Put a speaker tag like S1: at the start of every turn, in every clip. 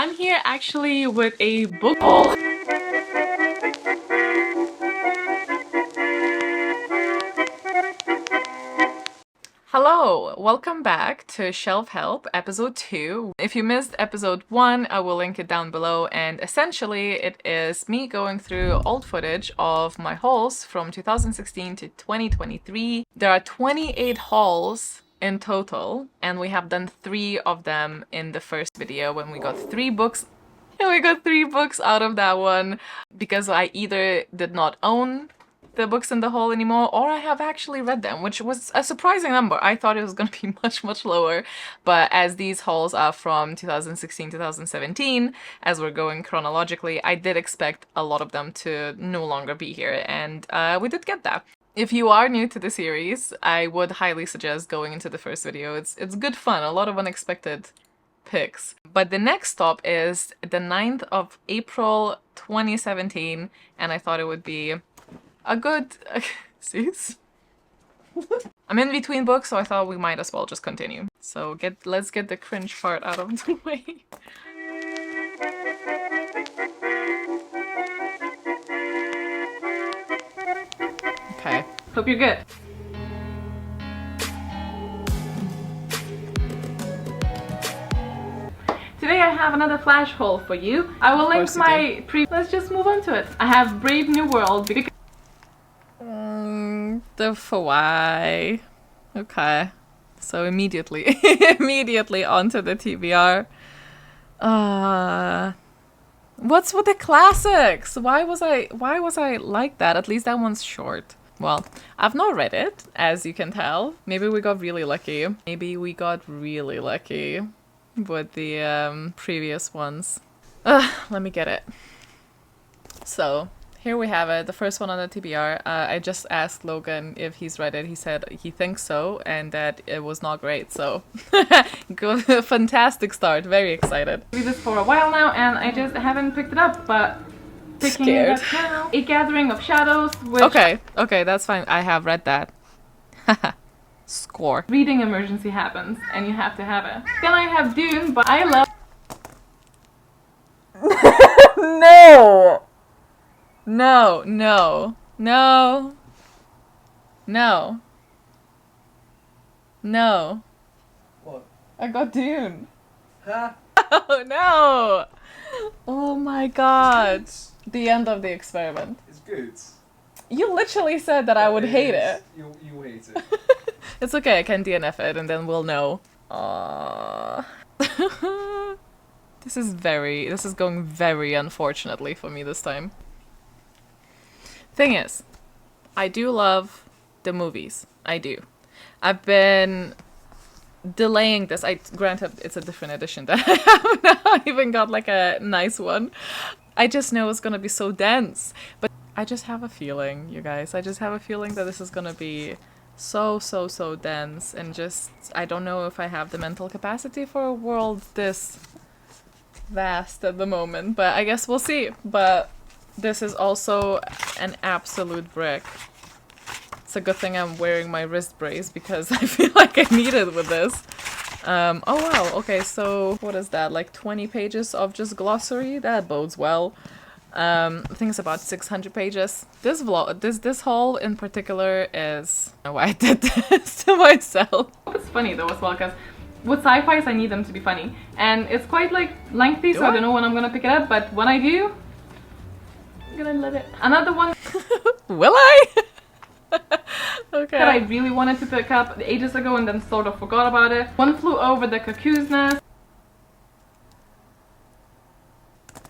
S1: I'm here actually with a book haul. Hello, welcome back to Shelf Help episode 2. If you missed episode 1, I will link it down below, and essentially it is me going through old footage of my hauls from 2016 to 2023. There are 28 hauls in total, and we have done 3 of them in the first video when we got 3 books. And we got 3 books out of that one because I either did not own the books in the haul anymore, or I have actually read them, which was a surprising number. I thought it was going to be much lower, but as these hauls are from 2016 2017, as we're going chronologically, I did expect a lot of them to no longer be here, and we did get that. If you are new to the series, I would highly suggest going into the first video. It's good fun, a lot of unexpected picks. But the next stop is the 9th of April 2017, and I thought it would be a good... Sis? I'm in between books, so I thought we might as well just continue. So let's get the cringe part out of the way. Okay. Hope you're good. Today I have another flash haul for you. I will link my Let's just move on to it. I have Brave New World because... the why? Okay. So immediately onto the TBR. What's with the classics? Why was I like that? At least that one's short. Well, I've not read it, as you can tell. Maybe we got really lucky. With the previous ones. Let me get it. So, here we have it, the first one on the TBR. I just asked Logan if he's read it. He said he thinks so, and that it was not great, so... Fantastic start, very excited. Read this for a while now, and I just haven't picked it up, but... Picking it up now. A Gathering of Shadows, which... Okay, that's fine. I have read that. Score. Reading emergency happens, and you have to have it. Then I have Dune, but I love... No! No, no, no, no, no.
S2: What?
S1: I got Dune.
S2: Huh?
S1: Oh no! Oh my god. The end of the experiment.
S2: It's good.
S1: You literally said that I would hate it.
S2: You hate it.
S1: It's okay, I can DNF it and then we'll know. Aww. This is going very unfortunately for me this time. Thing is, I do love the movies. I do. I've been delaying this. Granted, it's a different edition that I have now. I even got like a nice one. I just know it's gonna be so dense. But I just have a feeling, you guys. I just have a feeling that this is gonna be so dense, and just, I don't know if I have the mental capacity for a world this vast at the moment, but I guess we'll see. But this is also an absolute brick. It's a good thing I'm wearing my wrist brace because I feel like I need it with this. Oh wow, okay, so what is that, like 20 pages of just glossary? That bodes well. I think it's about 600 pages. This haul in particular is... I don't know why I did this to myself. It's funny though as well, because with sci-fis I need them to be funny. And it's quite like lengthy, so I don't know when I'm gonna pick it up, but when I do, I'm gonna love it. Another one... Will I? Okay. That I really wanted to pick up ages ago and then sort of forgot about it. One Flew Over the Cuckoo's Nest.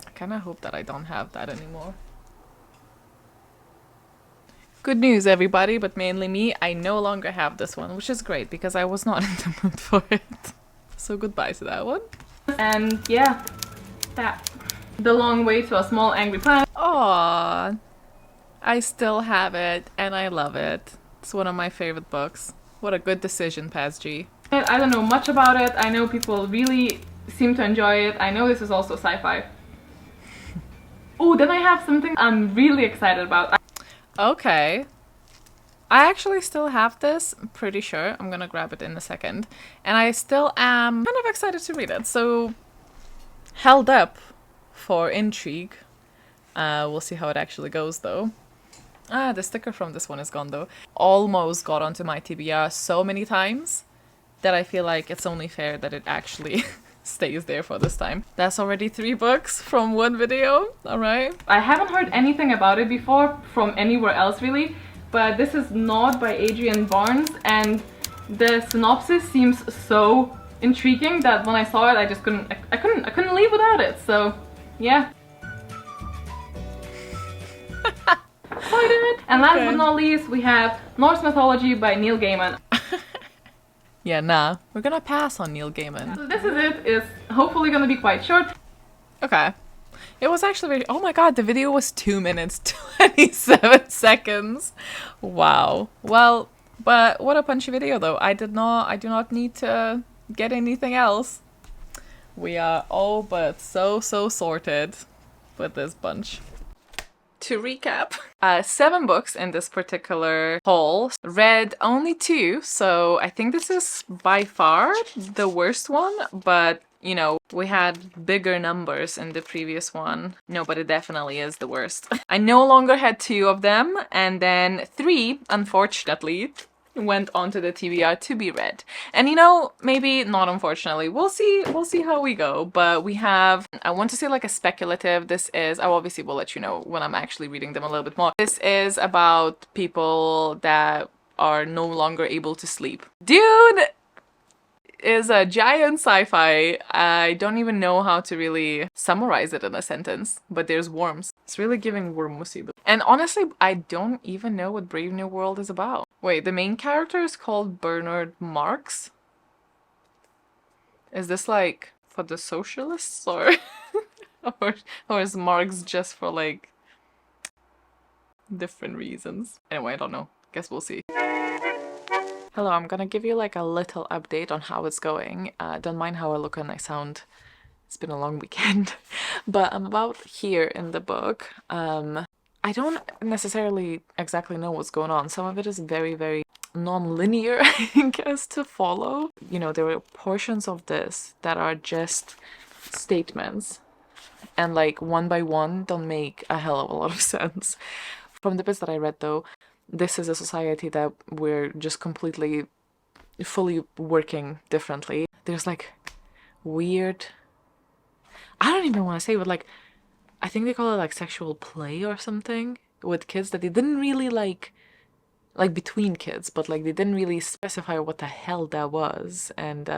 S1: I kinda hope that I don't have that anymore. Good news everybody, but mainly me, I no longer have this one, which is great because I was not in the mood for it. So goodbye to that one. And yeah, that. The Long Way to a Small Angry Planet. Aww. I still have it and I love it. It's one of my favorite books. What a good decision, Paz G. I don't know much about it. I know people really seem to enjoy it. I know this is also sci-fi. Oh, then I have something I'm really excited about. Okay. I actually still have this, I'm pretty sure. I'm gonna grab it in a second. And I still am kind of excited to read it, so held up for intrigue. We'll see how it actually goes though. The sticker from this one is gone though. Almost got onto my TBR so many times that I feel like it's only fair that it actually stays there for this time. That's already 3 books from one video, alright? I haven't heard anything about it before from anywhere else really, but this is Nod by Adrian Barnes, and the synopsis seems so intriguing that when I saw it I just couldn't leave without it, so yeah. Excited! And last but not least we have Norse Mythology by Neil Gaiman. Yeah, nah, we're gonna pass on Neil Gaiman. So this is it. It's hopefully gonna be quite short. Okay. It was actually very... Oh my god, the video was 2 minutes 27 seconds. Wow. Well, but what a punchy video though. I do not need to get anything else. We are all but so sorted with this bunch. To recap, 7 books in this particular haul. Read only 2, so I think this is by far the worst one, but you know, we had bigger numbers in the previous one. No, but it definitely is the worst. I no longer had 2 of them, and then 3, unfortunately, went onto the TBR to be read. And you know, maybe not unfortunately, we'll see how we go, but we have, I want to say like a speculative, this is, I obviously will let you know when I'm actually reading them a little bit more. This is about people that are no longer able to sleep. Dude is a giant sci-fi. I don't even know how to really summarize it in a sentence, but there's worms. It's really giving worm musibah. And honestly, I don't even know what Brave New World is about. Wait, the main character is called Bernard Marx? Is this like for the socialists or or is Marx just for like different reasons? Anyway, I don't know. Guess we'll see. Hello, I'm gonna give you like a little update on how it's going. Don't mind how I look and I sound. It's been a long weekend. But I'm about here in the book. I don't necessarily exactly know what's going on. Some of it is very non-linear, I guess, to follow. You know, there are portions of this that are just statements, and like one by one don't make a hell of a lot of sense. From the bits that I read though, this is a society that we're just completely, fully working differently. There's like weird, I don't even want to say, but like, I think they call it like sexual play or something with kids that they didn't really like between kids, but like they didn't really specify what the hell that was. And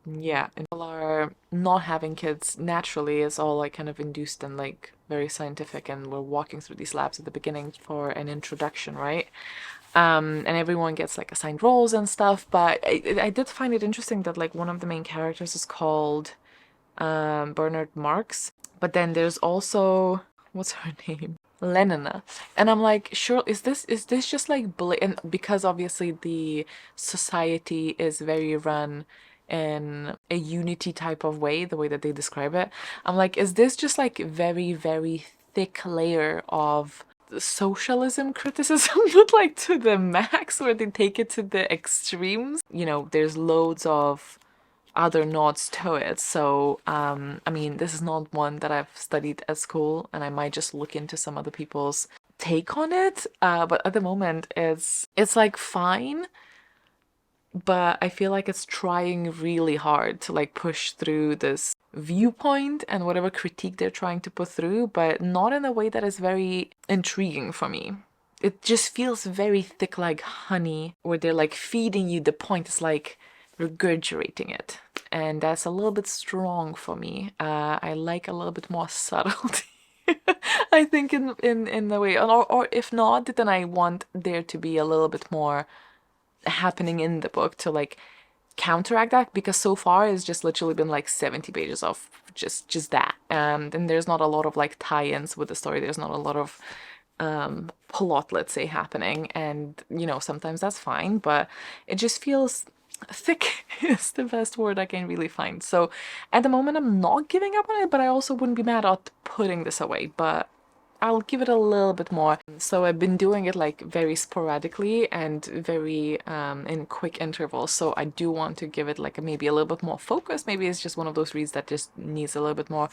S1: yeah, and people are not having kids naturally is all like kind of induced and like very scientific, and we're walking through these labs at the beginning for an introduction, right? And everyone gets like assigned roles and stuff, but I did find it interesting that like one of the main characters is called Bernard Marx, but then there's also, what's her name? Lenina. And I'm like, sure, is this just like blatant, because obviously the society is very run in a unity type of way, the way that they describe it. I'm like, is this just like very thick layer of socialism criticism, but like to the max, where they take it to the extremes? You know, there's loads of other nods to it. So I mean, this is not one that I've studied at school, and I might just look into some other people's take on it, but at the moment it's like fine, but I feel like it's trying really hard to like push through this viewpoint and whatever critique they're trying to put through, but not in a way that is very intriguing for me. It just feels very thick like honey, where they're like feeding you the point. It's like regurgitating it, and that's a little bit strong for me. I like a little bit more subtlety. I think in the way, or if not, then I want there to be a little bit more happening in the book to like counteract that, because so far it's just literally been like 70 pages of just that, and there's not a lot of like tie-ins with the story. There's not a lot of plot, let's say, happening, and you know, sometimes that's fine, but it just feels thick is the best word I can really find. So at the moment I'm not giving up on it, but I also wouldn't be mad at putting this away. But I'll give it a little bit more. So I've been doing it like very sporadically and very in quick intervals. So I do want to give it like maybe a little bit more focus. Maybe it's just one of those reads that just needs a little bit more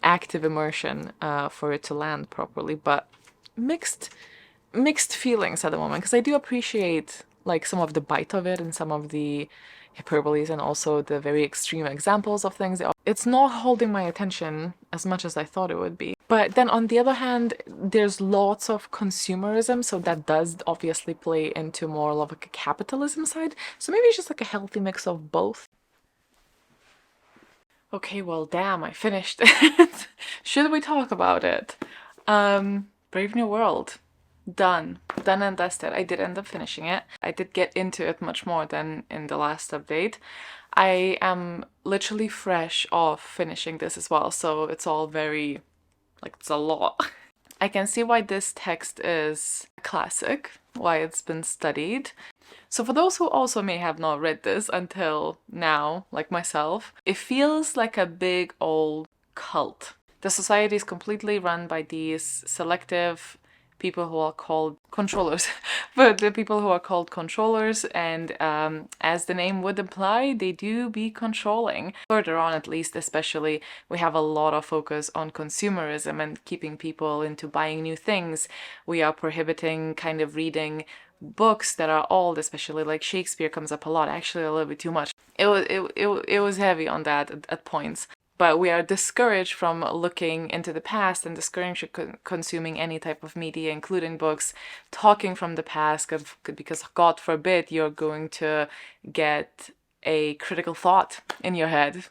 S1: active immersion for it to land properly. But mixed feelings at the moment, because I do appreciate like some of the bite of it and some of the hyperboles and also the very extreme examples of things. It's not holding my attention as much as I thought it would be. But then on the other hand, there's lots of consumerism, so that does obviously play into more of like a capitalism side. So maybe it's just like a healthy mix of both. Okay, well, damn, I finished it. Should we talk about it? Brave New World. Done and dusted. I did end up finishing it. I did get into it much more than in the last update. I am literally fresh off finishing this as well, so it's all very, like, it's a lot. I can see why this text is a classic, why it's been studied. So for those who also may have not read this until now, like myself, it feels like a big old cult. The society is completely run by these selective people who are called controllers, but the people who are called controllers, and as the name would imply, they do be controlling. Further on, at least, especially, we have a lot of focus on consumerism and keeping people into buying new things. We are prohibiting kind of reading books that are old, especially like Shakespeare comes up a lot, actually a little bit too much. It was heavy on that at points. But we are discouraged from looking into the past and discouraged consuming any type of media, including books, talking from the past, because God forbid you're going to get a critical thought in your head.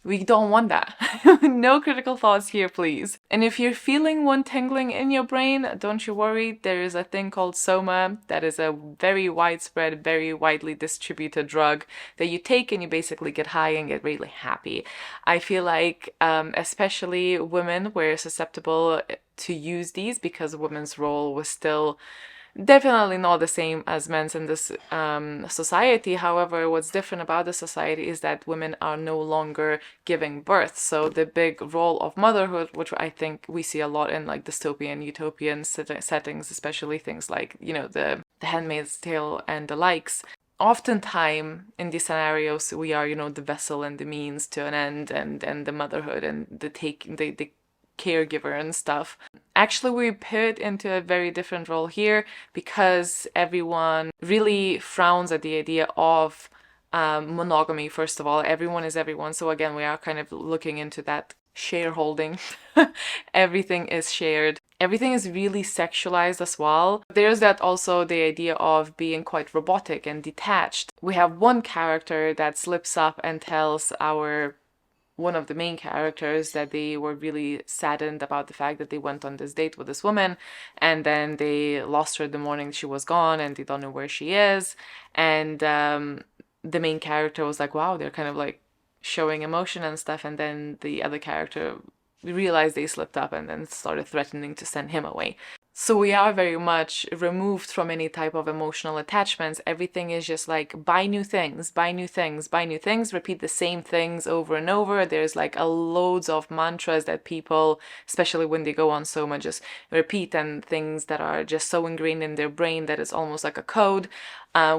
S1: We don't want that. No critical thoughts here, please. And if you're feeling one tingling in your brain, don't you worry. There is a thing called Soma that is a very widespread, very widely distributed drug that you take and you basically get high and get really happy. I feel like especially women were susceptible to use these because women's role was still definitely not the same as men's in this society. However, what's different about the society is that women are no longer giving birth. So the big role of motherhood, which I think we see a lot in like dystopian, utopian settings, especially things like, you know, the Handmaid's Tale and the likes. Oftentimes in these scenarios, we are, you know, the vessel and the means to an end, and the motherhood and the caregiver and stuff. Actually, we pivot into a very different role here because everyone really frowns at the idea of monogamy. First of all, everyone is everyone. So again, we are kind of looking into that shareholding. Everything is shared. Everything is really sexualized as well. There's that also the idea of being quite robotic and detached. We have one character that slips up and tells one of the main characters that they were really saddened about the fact that they went on this date with this woman and then they lost her the morning she was gone and they don't know where she is. And the main character was like, wow, they're kind of like showing emotion and stuff. And then the other character realized they slipped up and then started threatening to send him away. So we are very much removed from any type of emotional attachments. Everything is just like buy new things, buy new things, buy new things, repeat the same things over and over. There's like a loads of mantras that people, especially when they go on Soma, just repeat, and things that are just so ingrained in their brain that it's almost like a code,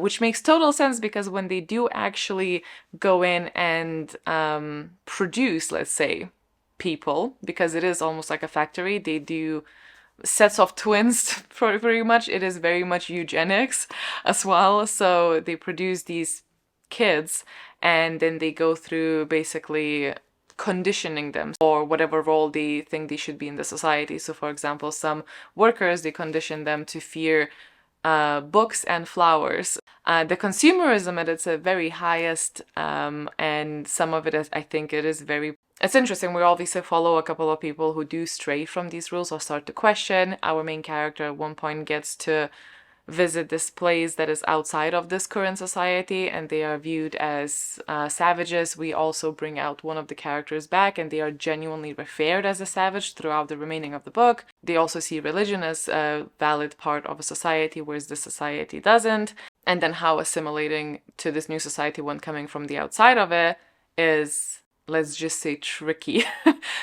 S1: which makes total sense because when they do actually go in and produce, let's say, people, because it is almost like a factory, they do sets of twins pretty much. It is very much eugenics as well. So they produce these kids and then they go through basically conditioning them for whatever role they think they should be in the society. So for example, some workers, they condition them to fear books and flowers. The consumerism at its very highest, and some of it is, I think it is very... It's interesting, we obviously follow a couple of people who do stray from these rules or start to question. Our main character at one point gets to visit this place that is outside of this current society and they are viewed as savages. We also bring out one of the characters back and they are genuinely revered as a savage throughout the remaining of the book. They also see religion as a valid part of a society, whereas the society doesn't. And then how assimilating to this new society when coming from the outside of it is let's just say, tricky.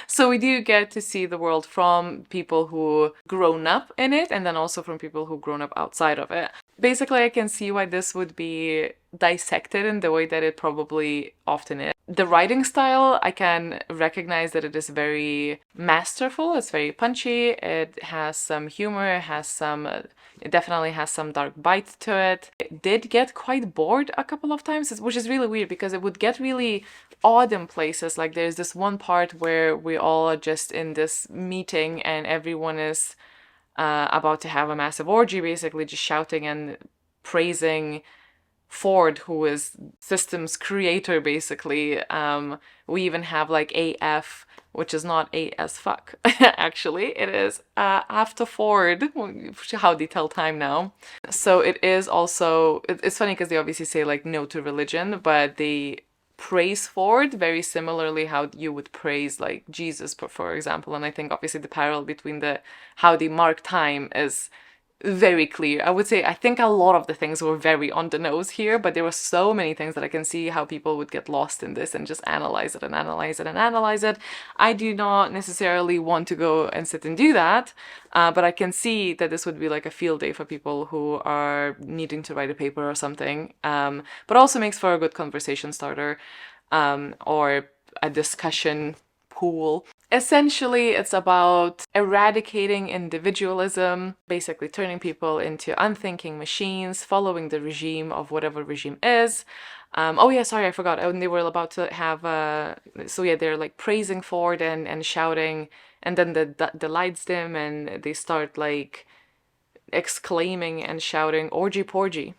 S1: So we do get to see the world from people who grown up in it, and then also from people who grown up outside of it. Basically, I can see why this would be dissected in the way that it probably often is. The writing style, I can recognize that it is very masterful. It's very punchy. It has some humor. It definitely has some dark bite to it. It did get quite bored a couple of times, which is really weird because it would get really odd in places. Like there's this one part where we all are just in this meeting and everyone is about to have a massive orgy, basically just shouting and praising Ford, who is systems creator, basically. We even have like AF, which is not A as fuck. Actually, it is after Ford, how they tell time now. So it is also, it's funny because they obviously say like no to religion, but they praise Ford very similarly how you would praise like Jesus, for example. And I think obviously the parallel between how they mark time is very clear. I would say I think a lot of the things were very on the nose here, but there were so many things that I can see how people would get lost in this and just analyze it and analyze it and analyze it. I do not necessarily want to go and sit and do that, but I can see that this would be like a field day for people who are needing to write a paper or something, but also makes for a good conversation starter, or a discussion pool. Essentially, it's about eradicating individualism, basically turning people into unthinking machines, following the regime of whatever regime is. Oh yeah, sorry, I forgot. And they were about to have, so yeah, they're like praising Ford and shouting, and then the lights dim and they start like exclaiming and shouting, orgy porgy.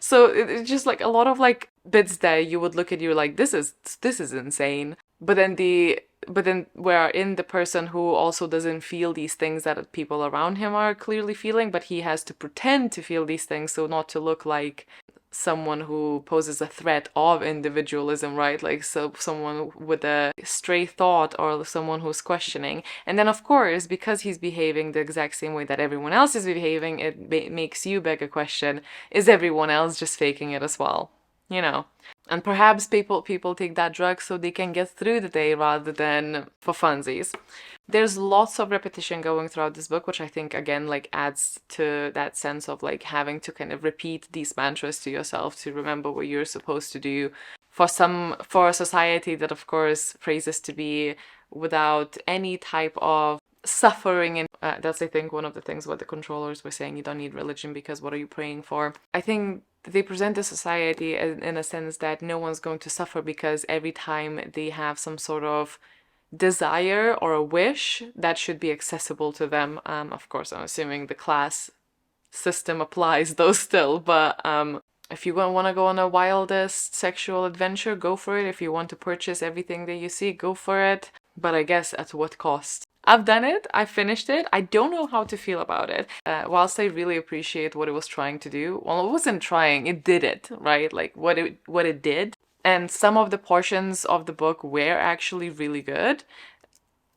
S1: So it's just like a lot of like bits that you would look at, you like, this is insane. But then wherein the person who also doesn't feel these things that people around him are clearly feeling, but he has to pretend to feel these things so not to look like someone who poses a threat of individualism, right? Like so someone with a stray thought or someone who's questioning. And then of course, because he's behaving the exact same way that everyone else is behaving, it makes you beg a question, is everyone else just faking it as well? You know? And perhaps people take that drug so they can get through the day rather than for funsies. There's lots of repetition going throughout this book, which I think again like adds to that sense of like having to kind of repeat these mantras to yourself to remember what you're supposed to do. For a society that of course praises to be without any type of suffering, and that's I think one of the things what the controllers were saying, you don't need religion because what are you praying for? I think they present the society in a sense that no one's going to suffer because every time they have some sort of desire or a wish, that should be accessible to them. Of course, I'm assuming the class system applies though still, but if you want to go on a wildest sexual adventure, go for it. If you want to purchase everything that you see, go for it. But I guess at what cost? I've done it. I finished it. I don't know how to feel about it. Whilst I really appreciate what it was trying to do, well, it wasn't trying. It did it, right? Like what it did. And some of the portions of the book were actually really good.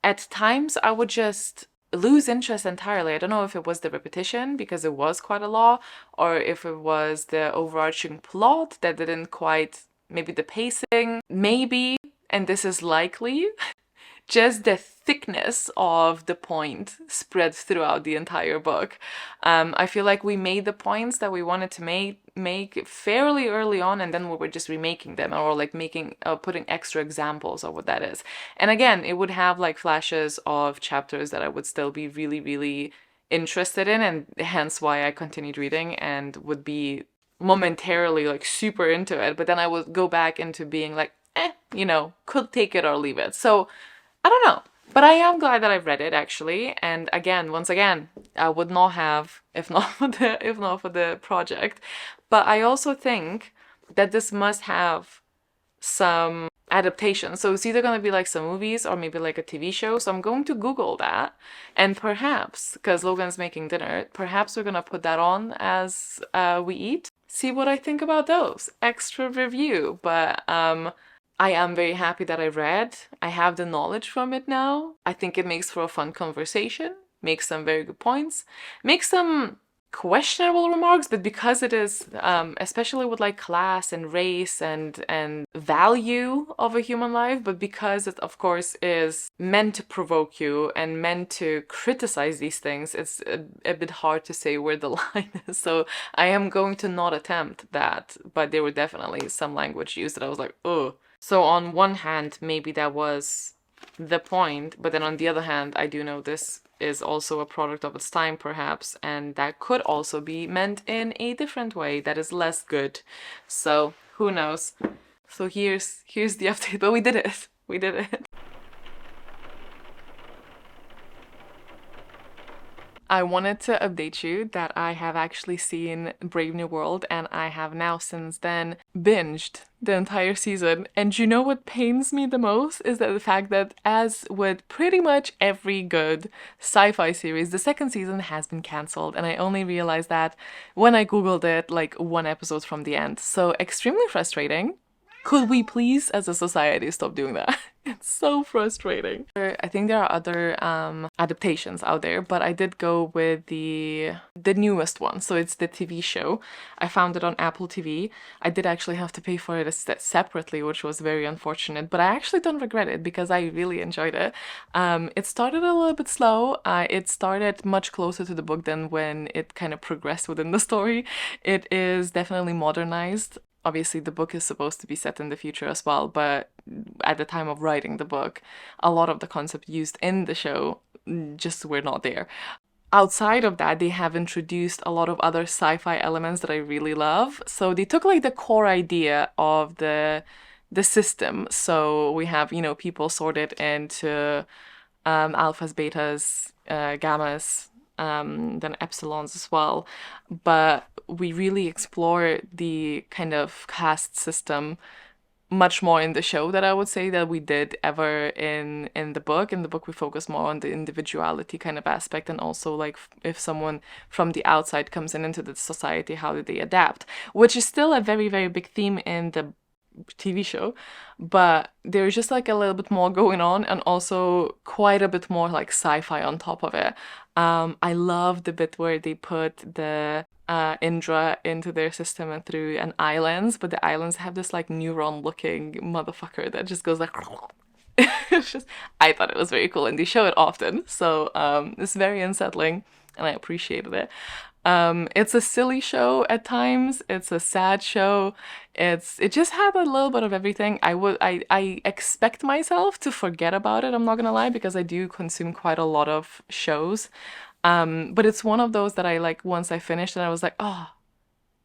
S1: At times, I would just lose interest entirely. I don't know if it was the repetition, because it was quite a lot, or if it was the overarching plot that didn't quite, maybe the pacing, maybe, and this is likely, just the thickness of the point spread throughout the entire book. I feel like we made the points that we wanted to make fairly early on, and then we were just remaking them or like putting extra examples of what that is. And again, it would have like flashes of chapters that I would still be really, really interested in, and hence why I continued reading and would be momentarily like super into it. But then I would go back into being like, could take it or leave it. So I don't know, but I am glad that I've read it actually. And once again, I would not have if not for the project. But I also think that this must have some adaptation. So it's either going to be like some movies or maybe like a TV show. So I'm going to Google that, and perhaps, because Logan's making dinner, perhaps we're going to put that on as we eat. See what I think about those. Extra review, but I am very happy that I read. I have the knowledge from it now. I think it makes for a fun conversation, makes some very good points, makes some questionable remarks, but because it is, especially with like class and race and value of a human life, but because it of course is meant to provoke you and meant to criticize these things, it's a bit hard to say where the line is. So I am going to not attempt that, but there were definitely some language used that I was like, oh. So on one hand, maybe that was the point, but then on the other hand, I do know this is also a product of its time, perhaps, and that could also be meant in a different way that is less good. So who knows? So here's the update, but we did it. We did it. I wanted to update you that I have actually seen Brave New World, and I have now since then binged the entire season. And you know what pains me the most is that the fact that, as with pretty much every good sci-fi series, the second season has been cancelled, and I only realized that when I googled it like one episode from the end. So extremely frustrating. Could we please, as a society, stop doing that? It's so frustrating. I think there are other adaptations out there, but I did go with the newest one. So it's the TV show. I found it on Apple TV. I did actually have to pay for it separately, which was very unfortunate, but I actually don't regret it because I really enjoyed it. It started a little bit slow. It started much closer to the book than when it kind of progressed within the story. It is definitely modernized. Obviously, the book is supposed to be set in the future as well, but at the time of writing the book, a lot of the concepts used in the show just were not there. Outside of that, they have introduced a lot of other sci-fi elements that I really love. So they took like the core idea of the system. So we have, you know, people sorted into alphas, betas, gammas, then epsilons as well. But we really explore the kind of caste system much more in the show that I would say that we did ever in the book. In the book, we focus more on the individuality kind of aspect, and also like if someone from the outside comes into the society, how do they adapt? Which is still a very, very big theme in the TV show, but there's just like a little bit more going on, and also quite a bit more like sci-fi on top of it. I love the bit where they put the Indra into their system and through an islands, but the islands have this like neuron looking motherfucker that just goes like it's just, I thought it was very cool, and they show it often, so it's very unsettling and I appreciated it. It's a silly show at times. It's a sad show. It just had a little bit of everything. I expect myself to forget about it, I'm not gonna lie, because I do consume quite a lot of shows. But it's one of those that I like once I finished and I was like, oh,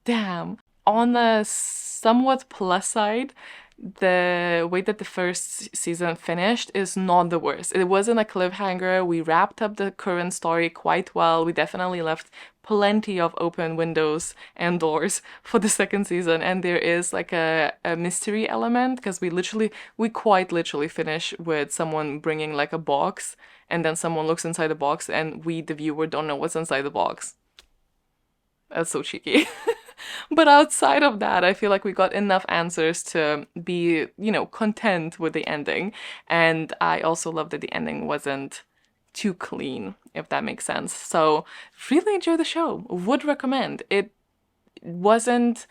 S1: damn. On the somewhat plus side, the way that the first season finished is not the worst. It wasn't a cliffhanger. We wrapped up the current story quite well. We definitely left plenty of open windows and doors for the second season, and there is like a mystery element, because we quite literally finish with someone bringing like a box, and then someone looks inside the box and we, the viewer, don't know what's inside the box. That's so cheeky. But outside of that, I feel like we got enough answers to be, you know, content with the ending. And I also love that the ending wasn't too clean, if that makes sense. So really enjoy the show. Would recommend. It wasn't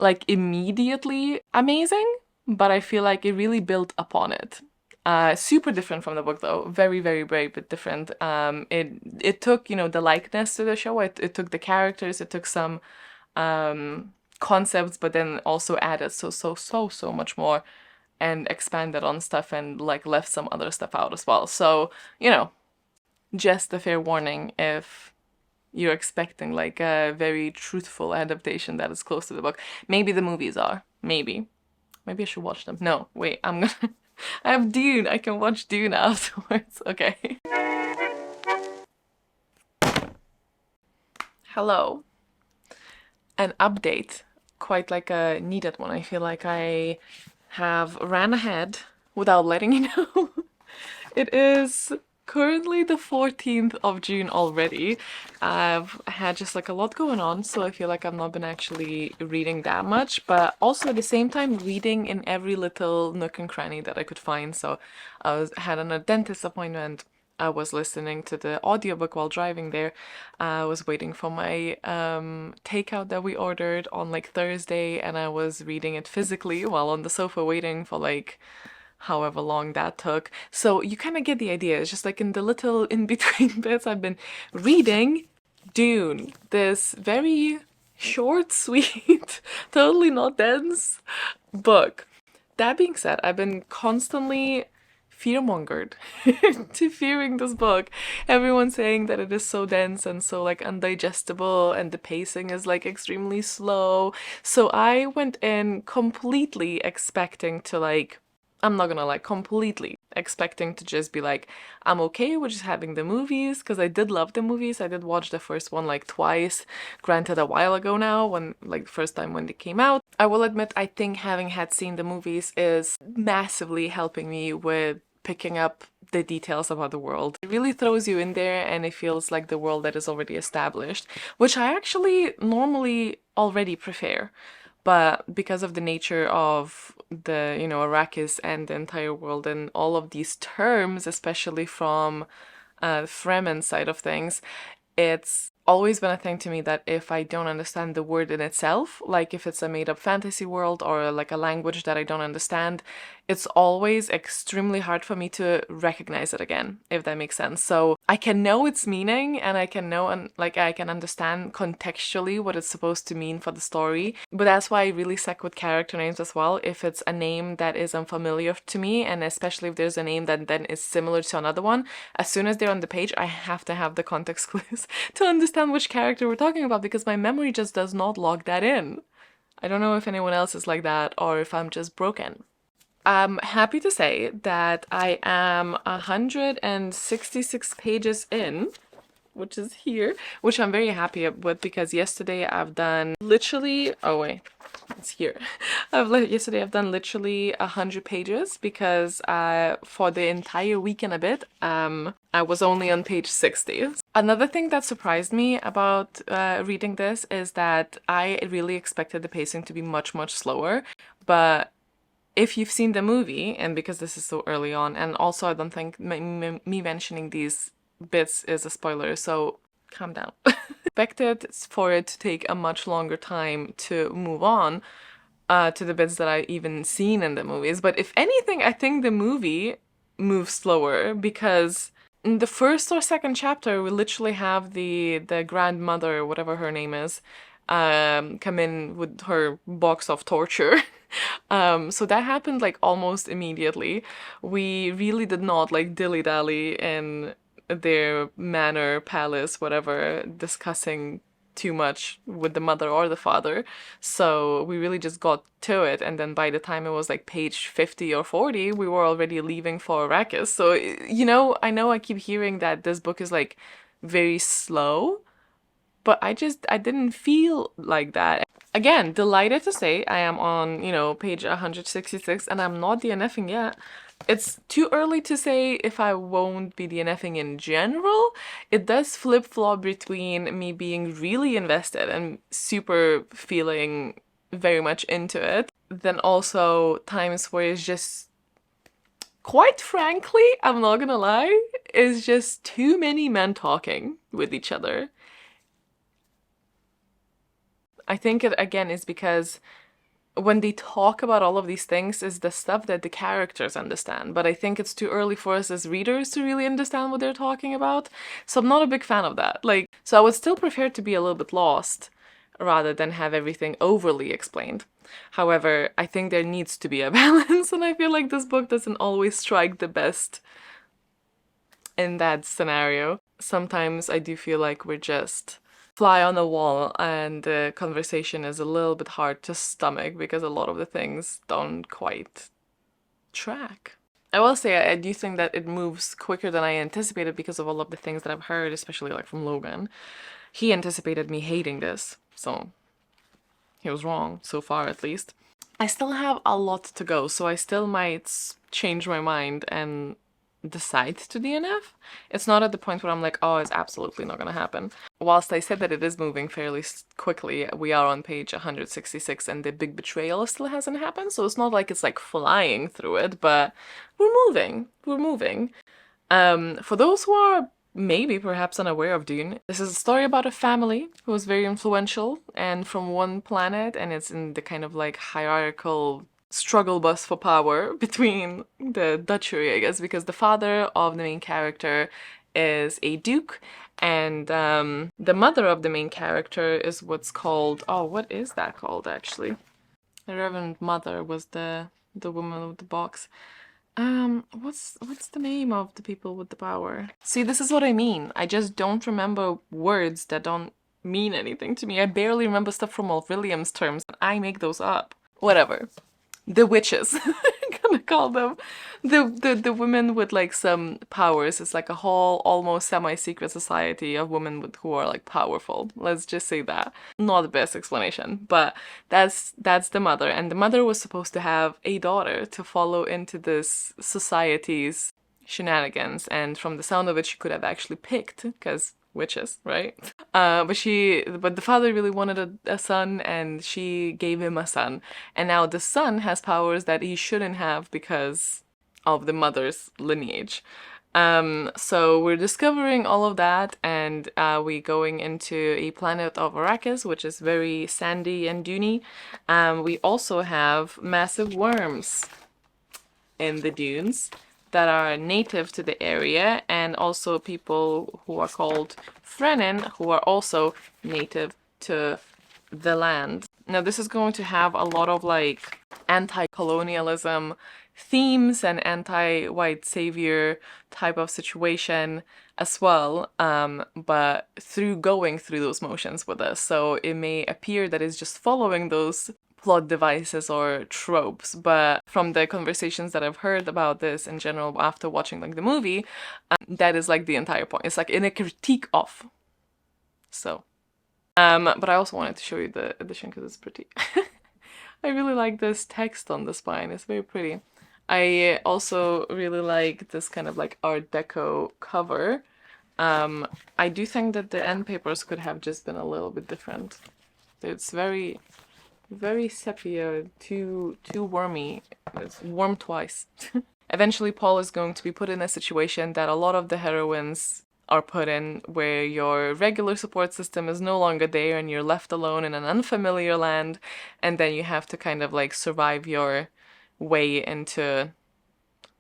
S1: like immediately amazing, but I feel like it really built upon it. Super different from the book though, very, very, very bit different. It took, you know, the likeness to the show. It took the characters. It took some concepts, but then also added so much more, and expanded on stuff, and like left some other stuff out as well. So, you know, just a fair warning if you're expecting like a very truthful adaptation that is close to the book. Maybe the movies are. Maybe I should watch them. No, wait, I'm gonna I have Dune. I can watch Dune afterwards. Okay. Hello. An update, quite like a needed one. I feel like I have ran ahead without letting you know. It is currently the 14th of June already. I've had just like a lot going on, so I feel like I've not been actually reading that much, but also at the same time reading in every little nook and cranny that I could find. So had a dentist appointment, I was listening to the audiobook while driving there. I was waiting for my takeout that we ordered on like Thursday, and I was reading it physically while on the sofa waiting for like however long that took. So you kind of get the idea. It's just like in the little in between bits, I've been reading Dune, this very short, sweet, totally not dense book. That being said, I've been constantly fearmongered to fearing this book. Everyone's saying that it is so dense and so like undigestible and the pacing is like extremely slow. So I went in completely expecting to like, I'm not gonna like completely expecting to just be like, I'm okay with just having the movies, because I did love the movies. I did watch the first one like twice, granted a while ago now, when like the first time when they came out. I will admit, I think having had seen the movies is massively helping me with picking up the details about the world. It really throws you in there and it feels like the world that is already established, which I actually normally already prefer. But because of the nature of the, Arrakis and the entire world and all of these terms, especially from the Fremen side of things, it's always been a thing to me that if I don't understand the word in itself, like if it's a made-up fantasy world or like a language that I don't understand, it's always extremely hard for me to recognize it again, if that makes sense. So I can know its meaning and I can know and like I can understand contextually what it's supposed to mean for the story. But that's why I really suck with character names as well. If it's a name that is unfamiliar to me, and especially if there's a name that then is similar to another one, as soon as they're on the page, I have to have the context clues to understand which character we're talking about, because my memory just does not log that in. I don't know if anyone else is like that or if I'm just broken. I'm happy to say that I am 166 pages in, which is here, which I'm very happy with, because yesterday I've done literally, oh wait, it's here. Yesterday I've done literally 100 pages because for the entire week and a bit, I was only on page 60. Another thing that surprised me about reading this is that I really expected the pacing to be much, much slower, but if you've seen the movie, and because this is so early on, and also I don't think me mentioning these bits is a spoiler, so calm down. Expected for it to take a much longer time to move on to the bits that I even seen in the movies. But if anything, I think the movie moves slower, because in the first or second chapter, we literally have the grandmother, whatever her name is, come in with her box of torture. So that happened like almost immediately. We really did not like dilly-dally in their manor, palace, whatever, discussing too much with the mother or the father. So we really just got to it, and then by the time it was like page 50 or 40, we were already leaving for Arrakis. So, I know I keep hearing that this book is like very slow, but I didn't feel like that. Again, delighted to say I am on, page 166, and I'm not DNFing yet. It's too early to say if I won't be DNFing in general. It does flip-flop between me being really invested and super feeling very much into it, then also times where it's just, quite frankly, I'm not gonna lie, it's just too many men talking with each other. I think it again is because when they talk about all of these things is the stuff that the characters understand, but I think it's too early for us as readers to really understand what they're talking about, so I'm not a big fan of that. So I would still prefer to be a little bit lost rather than have everything overly explained. However, I think there needs to be a balance, and I feel like this book doesn't always strike the best in that scenario. Sometimes I do feel like we're just fly on the wall, and the conversation is a little bit hard to stomach because a lot of the things don't quite track. I will say I do think that it moves quicker than I anticipated because of all of the things that I've heard, especially like from Logan. He anticipated me hating this, so he was wrong, so far at least. I still have a lot to go, so I still might change my mind and decide to DNF. It's not at the point where I'm like, oh, it's absolutely not gonna happen. Whilst I said that it is moving fairly quickly, we are on page 166 and the big betrayal still hasn't happened, so it's not like it's like flying through it, but we're moving. For those who are maybe perhaps unaware of Dune, this is a story about a family who was very influential and from one planet, and it's in the kind of like hierarchical struggle bus for power between the duchy, I guess, because the father of the main character is a duke, and the mother of the main character is what's called, oh, what is that called actually? The Reverend Mother was the woman with the box. What's the name of the people with the power? See, this is what I mean. I just don't remember words that don't mean anything to me. I barely remember stuff from Wolf Williams terms. I make those up. Whatever. The witches. I'm gonna call them the women with like some powers. It's like a whole almost semi-secret society of women who are like powerful. Let's just say that. Not the best explanation, but that's the mother, and the mother was supposed to have a daughter to follow into this society's shenanigans, and from the sound of it she could have actually picked, because witches, right? But the father really wanted a son, and she gave him a son. And now the son has powers that he shouldn't have because of the mother's lineage. So we're discovering all of that, and we going into a planet of Arrakis, which is very sandy and duney. We also have massive worms in the dunes that are native to the area, and also people who are called Fremen, who are also native to the land. Now this is going to have a lot of like anti-colonialism themes and anti-white savior type of situation as well, but through going through those motions with us. So it may appear that it's just following those plot devices or tropes, but from the conversations that I've heard about this in general after watching like the movie, that is like the entire point. It's like in a critique of. So, but I also wanted to show you the edition because it's pretty. I really like this text on the spine. It's very pretty. I also really like this kind of like Art Deco cover. I do think that the end papers could have just been a little bit different. It's very sepia, too wormy. It's warm twice. Eventually Paul is going to be put in a situation that a lot of the heroines are put in, where your regular support system is no longer there and you're left alone in an unfamiliar land, and then you have to kind of like survive your way into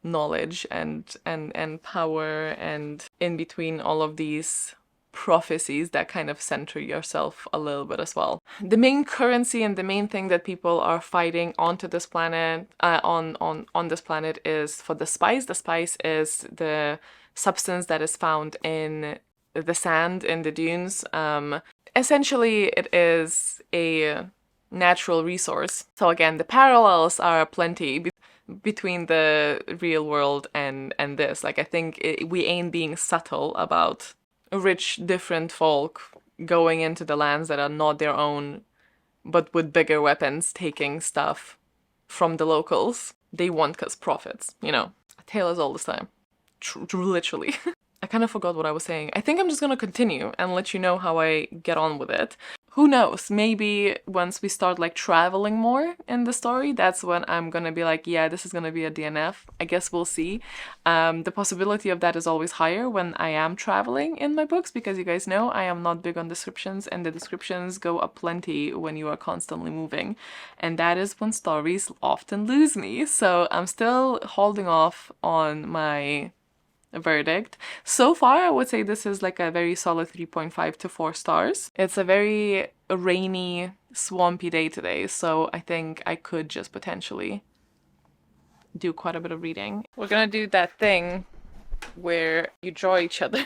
S1: knowledge and power, and in between all of these prophecies that kind of center yourself a little bit as well. The main currency and the main thing that people are fighting onto this planet, on this planet, is for the spice. The spice is the substance that is found in the sand in the dunes. Essentially, it is a natural resource. So again, the parallels are plenty between the real world and this. Like, I think we ain't being subtle about rich, different folk going into the lands that are not their own, but with bigger weapons, taking stuff from the locals. They want us profits, you know. A tale is all the time. Literally. I kind of forgot what I was saying. I think I'm just gonna continue and let you know how I get on with it. Who knows, maybe once we start like traveling more in the story, that's when I'm gonna be like, yeah, this is gonna be a DNF. I guess we'll see. The possibility of that is always higher when I am traveling in my books, because you guys know I am not big on descriptions, and the descriptions go up plenty when you are constantly moving. And that is when stories often lose me. So I'm still holding off on my verdict. So far, I would say this is like a very solid 3.5 to 4 stars. It's a very rainy, swampy day today, so I think I could just potentially do quite a bit of reading. We're gonna do that thing where you draw each other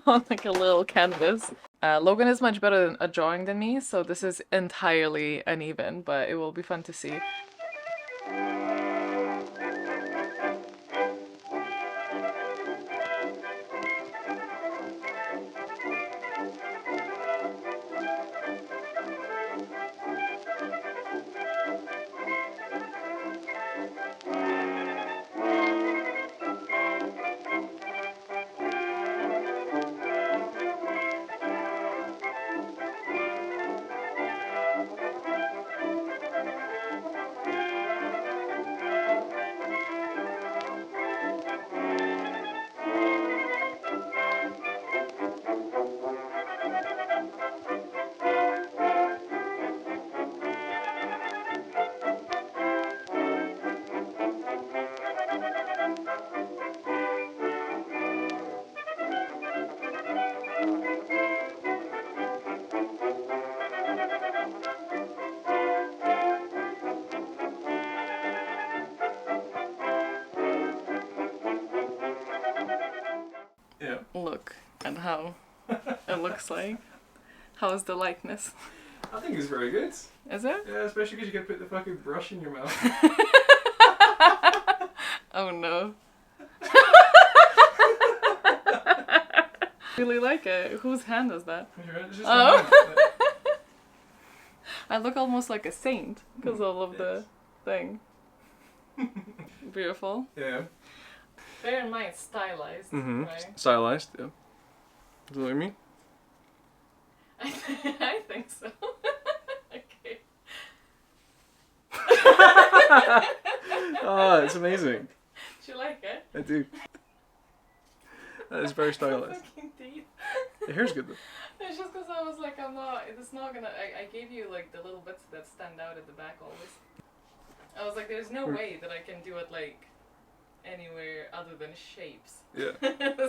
S1: on like a little canvas. Logan is much better at drawing than me, so this is entirely uneven, but it will be fun to see.
S2: Yeah.
S1: look at how it looks like. How is the likeness?
S2: I think it's very good.
S1: Is it?
S2: Yeah, especially because you can put the fucking brush in your mouth.
S1: Oh no. Really like it. Whose hand is that?
S2: It's just
S1: Oh.
S2: a hand.
S1: I look almost like a saint because all of the thing. Beautiful.
S2: Yeah.
S1: Bear in mind, stylized,
S2: Mm-hmm.
S1: right?
S2: Stylized, yeah. Is that what you mean?
S1: I think so. Okay.
S2: Oh, it's amazing.
S1: Do you like it?
S2: I do. That is very stylized.
S1: Fucking teeth.
S2: Your hair's good though.
S1: It's just because I was like, it's not gonna, I gave you like the little bits that stand out at the back always. I was like, there's no way that I can do it like anywhere other than shapes.
S2: Yeah.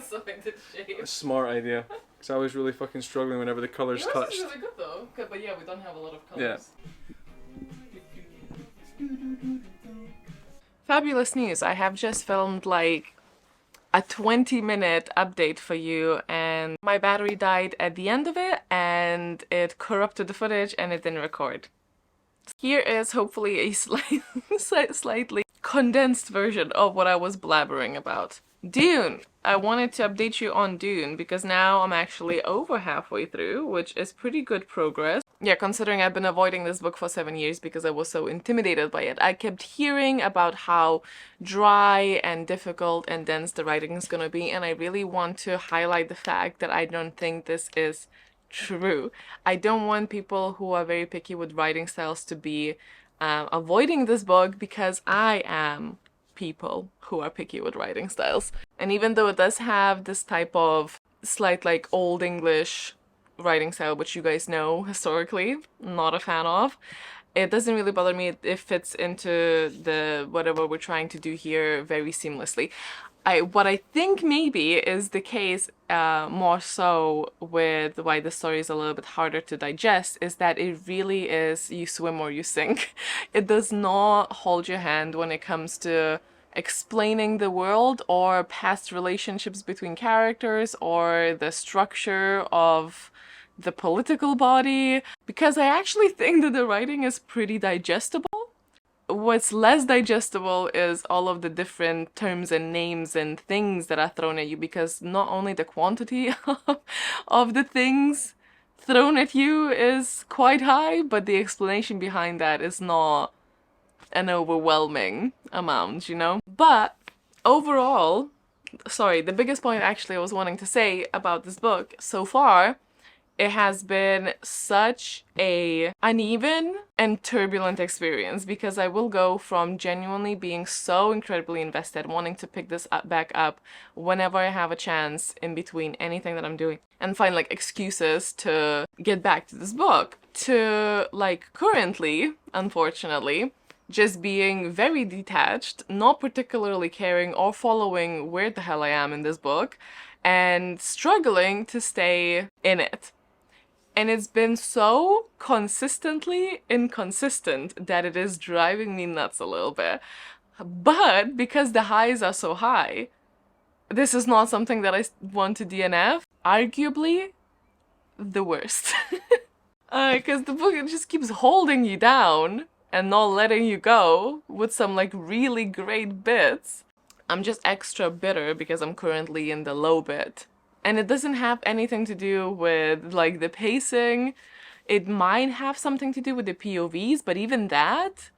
S1: So I did
S2: A
S1: shapes.
S2: smart idea. Because I was really fucking struggling whenever the colours
S1: Yours
S2: touched.
S1: is really good though. But yeah, we don't have a lot of colors. Fabulous news. I have just filmed like a 20-minute update for you, and my battery died at the end of it and it corrupted the footage and it didn't record. Here is hopefully a slightly condensed version of what I was blabbering about. Dune! I wanted to update you on Dune because now I'm actually over halfway through, which is pretty good progress. Yeah, considering I've been avoiding this book for 7 years because I was so intimidated by it. I kept hearing about how dry and difficult and dense the writing is gonna be, and I really want to highlight the fact that I don't think this is true. I don't want people who are very picky with writing styles to be avoiding this book, because I am people who are picky with writing styles. And even though it does have this type of slight like old English writing style, which you guys know historically, not a fan of, it doesn't really bother me. It fits into the whatever we're trying to do here very seamlessly. What I think maybe is the case more so with why the story is a little bit harder to digest is that it really is you swim or you sink. It does not hold your hand when it comes to explaining the world or past relationships between characters or the structure of the political body, because I actually think that the writing is pretty digestible. What's less digestible is all of the different terms and names and things that are thrown at you, because not only the quantity of the things thrown at you is quite high, but the explanation behind that is not an overwhelming amount, you know? But overall, sorry, the biggest point actually I was wanting to say about this book so far, it has been such a uneven and turbulent experience, because I will go from genuinely being so incredibly invested, wanting to pick this back up whenever I have a chance in between anything that I'm doing, and find like excuses to get back to this book, to like currently, unfortunately, just being very detached, not particularly caring or following where the hell I am in this book, and struggling to stay in it. And it's been so consistently inconsistent that it is driving me nuts a little bit. But because the highs are so high, this is not something that I want to DNF. Arguably, the worst. Because the book, it just keeps holding you down and not letting you go with some like really great bits. I'm just extra bitter because I'm currently in the low bit. And it doesn't have anything to do with like the pacing. It might have something to do with the POVs, but even that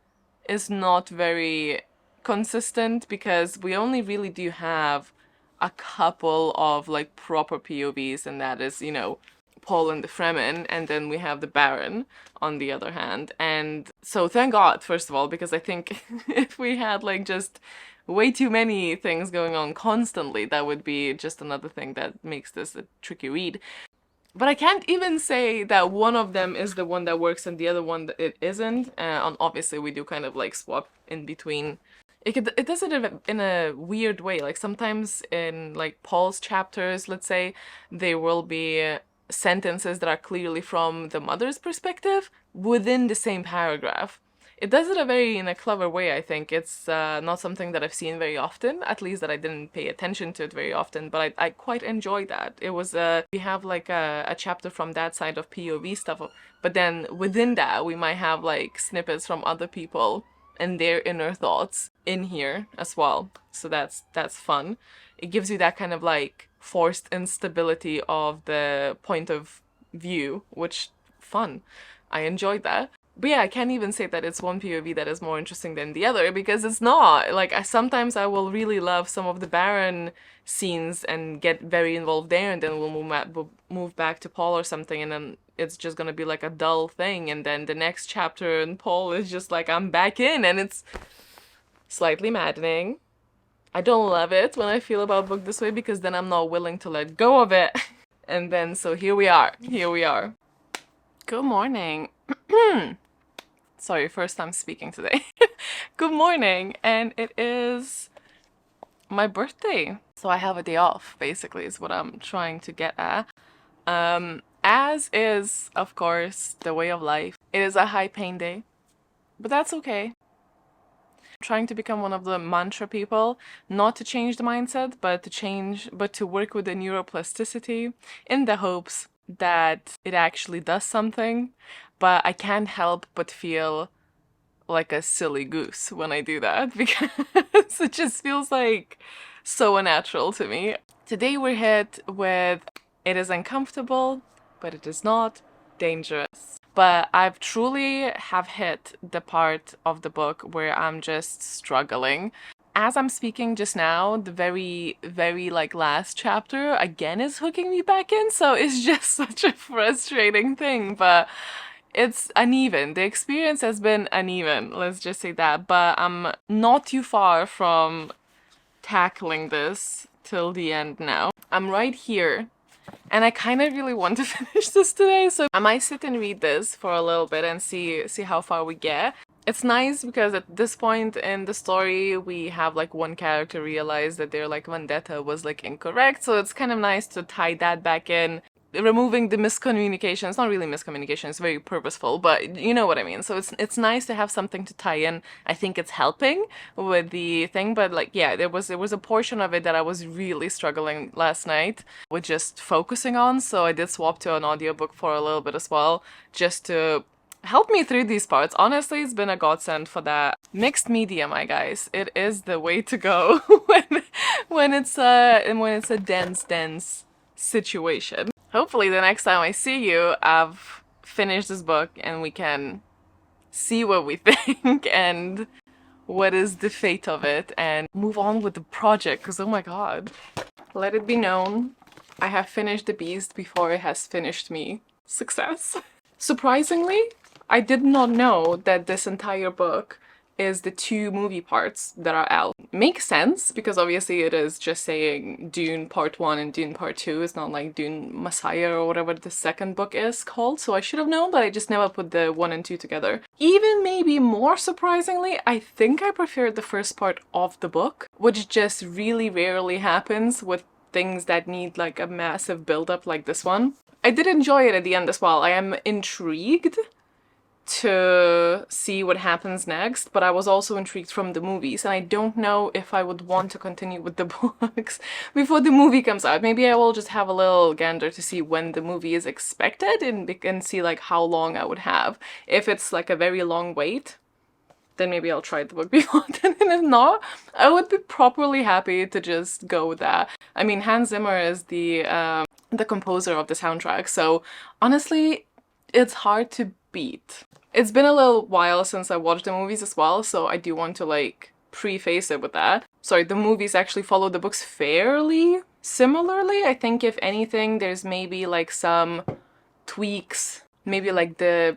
S1: is not very consistent, because we only really do have a couple of like proper POVs, and that is, you know, Paul and the Fremen, and then we have the Baron on the other hand. And so thank God, first of all, because I think if we had like just way too many things going on constantly, that would be just another thing that makes this a tricky read. But I can't even say that one of them is the one that works and the other one that it isn't. Obviously, we do kind of like swap in between. It does it in a weird way. Like sometimes in like Paul's chapters, let's say, there will be sentences that are clearly from the mother's perspective within the same paragraph. It does it in a clever way, I think. It's not something that I've seen very often, at least that I didn't pay attention to it very often, but I quite enjoy that. It was, we have like a chapter from that side of POV stuff, but then within that, we might have like snippets from other people and their inner thoughts in here as well. So that's fun. It gives you that kind of like forced instability of the point of view, which fun. I enjoyed that. But yeah, I can't even say that it's one POV that is more interesting than the other, because it's not. Like, sometimes I will really love some of the Baron scenes and get very involved there, and then we'll move back to Paul or something, and then it's just gonna be like a dull thing, and then the next chapter in Paul is just like, I'm back in, and it's slightly maddening. I don't love it when I feel about a book this way, because then I'm not willing to let go of it. And then, so here we are. Good morning. Sorry, first time speaking today. Good morning, and it is my birthday. So I have a day off, basically, is what I'm trying to get at. As is, of course, the way of life. It is a high pain day, but that's okay. I'm trying to become one of the mantra people, not to change the mindset, but to work with the neuroplasticity in the hopes that it actually does something. But I can't help but feel like a silly goose when I do that, because it just feels like so unnatural to me. Today we're hit with, it is uncomfortable, but it is not dangerous. But I've truly have hit the part of the book where I'm just struggling. As I'm speaking just now, the very, very like last chapter again is hooking me back in, so it's just such a frustrating thing, but it's uneven. The experience has been uneven, let's just say that, but I'm not too far from tackling this till the end now. I'm right here, and I kind of really want to finish this today, so I might sit and read this for a little bit and see how far we get. It's nice because at this point in the story, we have like one character realize that their like vendetta was like incorrect, so it's kind of nice to tie that back in, removing the miscommunication. It's not really miscommunication, it's very purposeful, but you know what I mean. So it's nice to have something to tie in. I think it's helping with the thing, but like, yeah, there was a portion of it that I was really struggling last night with just focusing on, so I did swap to an audiobook for a little bit as well, just to help me through these parts. Honestly, it's been a godsend for that. Mixed media, my guys. It is the way to go when it's a dense situation. Hopefully the next time I see you, I've finished this book and we can see what we think and what is the fate of it and move on with the project, because oh my god. Let it be known, I have finished The Beast before it has finished me. Success. Surprisingly, I did not know that this entire book is the 2 movie parts that are out. Makes sense, because obviously it is just saying Dune Part 1 and Dune Part 2. It's not like Dune Messiah or whatever the second book is called, so I should have known, but I just never put the 1 and 2 together. Even maybe more surprisingly, I think I preferred the first part of the book, which just really rarely happens with things that need like a massive build-up like this one. I did enjoy it at the end as well. I am intrigued to see what happens next, but I was also intrigued from the movies, and I don't know if I would want to continue with the books before the movie comes out. Maybe I will just have a little gander to see when the movie is expected and see like how long I would have. If it's like a very long wait, then maybe I'll try the book before then, and if not, I would be properly happy to just go with that. I mean, Hans Zimmer is the composer of the soundtrack, so honestly, it's hard to beat. It's been a little while since I watched the movies as well, so I do want to like preface it with that. Sorry, the movies actually follow the books fairly similarly. I think if anything, there's maybe like some tweaks, maybe like the